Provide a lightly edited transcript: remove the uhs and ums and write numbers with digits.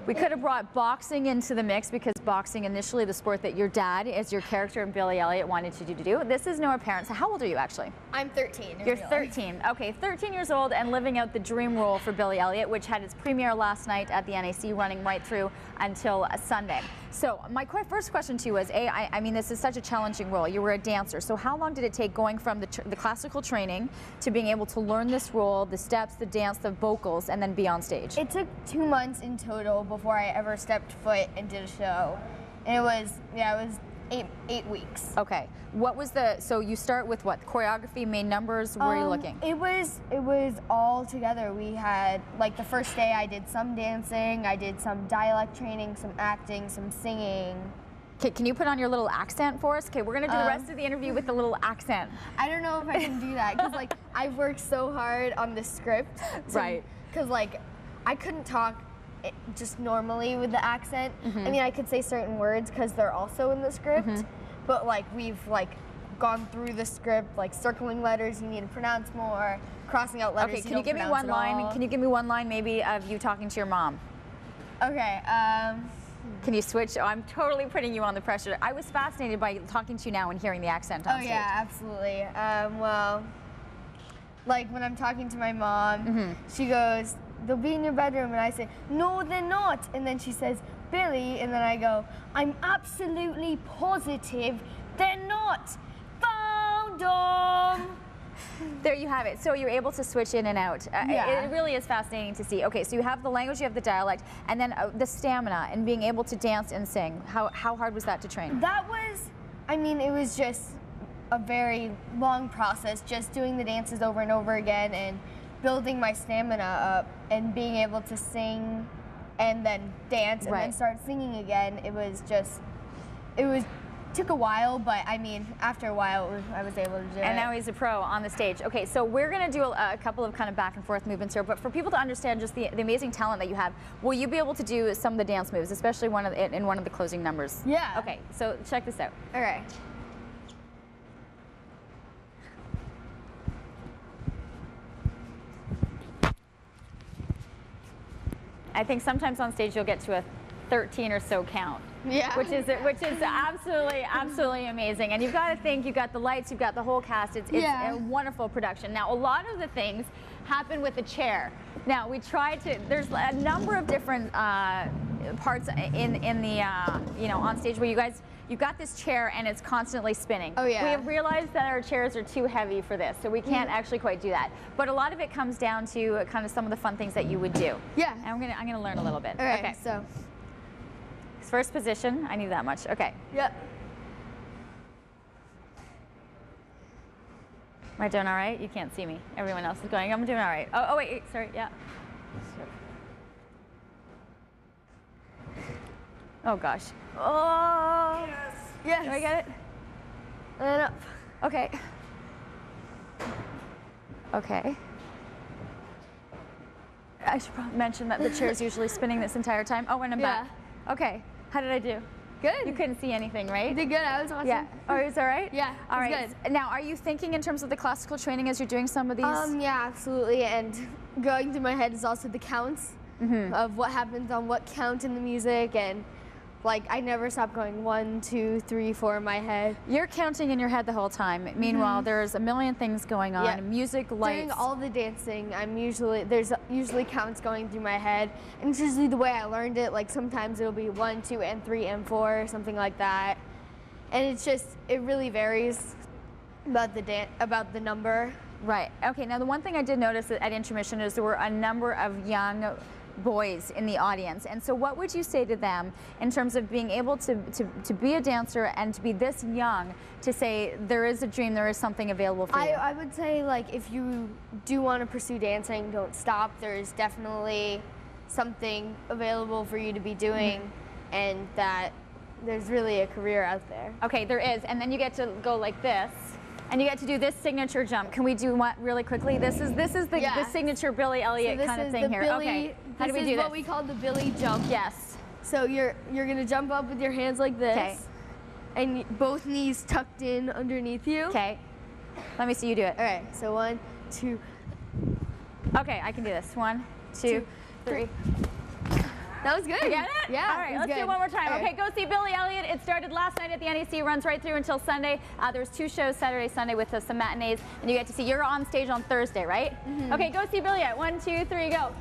We could have brought boxing into the mix because boxing, initially the sport that your dad, as your character in Billy Elliot, wanted you to do. This is no apparent. So how old are you actually? I'm 13. You're 13. Okay, 13 years old and living out the dream role for Billy Elliot, which had its premiere last night at the NAC, running right through until Sunday. So my first question to you was, I mean, this is such a challenging role. You were a dancer. So how long did it take going from the classical training to being able to learn this role, the steps, the dance, the vocals, and then be on stage? It took 2 months in total before I ever stepped foot and did a show. And it was 8 weeks. Okay. What was so you start with what? Choreography, main numbers, where are you looking? It was all together. We had, like, the first day I did some dancing, I did some dialect training, some acting, some singing. Okay, can you put on your little accent for us? Okay, we're gonna do the rest of the interview with the little accent. I don't know if I can do that, because, like, I've worked so hard on the script. Right. Because, like, I couldn't talk just normally with the accent. I mean, I could say certain words because they're also in the script, but like we've gone through the script, like circling letters you need to pronounce more, crossing out letters. Okay, can you give me one line? Can you give me one line maybe of you talking to your mom? Okay. Can you switch? Oh, I'm totally putting you on the pressure. I was fascinated by talking to you now and hearing the accent on stage. Oh yeah, absolutely. Well, like when I'm talking to my mom, she goes, "They'll be in your bedroom," and I say, "No, they're not." And then she says, "Billy," and then I go, "I'm absolutely positive they're not. Found 'em." There you have it. So you're able to switch in and out. Yeah. It really is fascinating to see. Okay, so you have the language, you have the dialect, and then the stamina and being able to dance and sing. How hard was that to train? That was, I mean, it was just a very long process, just doing the dances over and over again and building my stamina up and being able to sing and then dance and then start singing again. Took a while, but I mean, after a while, I was able to do it. And now he's a pro on the stage. Okay, so we're going to do a couple of kind of back and forth movements here, but for people to understand just the amazing talent that you have, will you be able to do some of the dance moves, especially in one of the closing numbers? Yeah. Okay, so check this out. All right. I think sometimes on stage you'll get to a 13 or so count. Yeah. Which is absolutely amazing. And you've got to think, you've got the lights, you've got the whole cast. It's a wonderful production. Now, a lot of the things happen with the chair. Now, we tried to, there's a number of different parts in the, on stage where you've got this chair and it's constantly spinning. Oh yeah. We have realized that our chairs are too heavy for this, so we can't actually quite do that. But a lot of it comes down to kind of some of the fun things that you would do. Yeah. And I'm gonna learn a little bit. All right, okay. So. First position, I need that much. Okay. Yep. Am I doing all right? You can't see me. Everyone else is going, I'm doing all right. Oh wait, sorry, yeah. Oh gosh. Oh. Yes. Do I get it? And up. Okay. Okay. I should probably mention that the chair is usually spinning this entire time. Oh, and I'm back. Okay. How did I do? Good. You couldn't see anything, right? You did good. I was watching. Yeah. Oh, is that right? Yeah. All right. Good. Now, are you thinking in terms of the classical training as you're doing some of these? Yeah, absolutely. And going through my head is also the counts of what happens on what count in the music, and like I never stop going 1, 2, 3, 4 in my head. You're counting in your head the whole time. Meanwhile, there's a million things going on. Yeah. Music, lights. During all the dancing, there's usually counts going through my head, and it's usually the way I learned it. Like sometimes it'll be 1, 2, and 3, and 4, something like that. And it really varies about the number. Right. Okay. Now the one thing I did notice at intermission is there were a number of young boys in the audience, and so what would you say to them in terms of being able to be a dancer and to be this young, to say there is a dream, there is something available for you? I would say, like, if you do want to pursue dancing, don't stop. There's definitely something available for you to be doing, and that there's really a career out there. Okay, there is, and then you get to go like this. And you get to do this signature jump. Can we do what really quickly? This is the signature Billy Elliot kind of thing here. Okay. How do we do this? This is what we call the Billy jump. Yes. So you're gonna jump up with your hands like this. Okay. And both knees tucked in underneath you. Okay. Let me see you do it. All right. So 1, 2. Okay, I can do this. 1, 2, 3. That was good. You get it? Yeah. All right, let's do it one more time. Okay, go see Billy Elliot. It started last night at the NEC, runs right through until Sunday. There's 2 shows, Saturday, Sunday, with some matinees, and you get to see, you're on stage on Thursday, right? Okay, go see Billy Elliot. 1, 2, 3, go.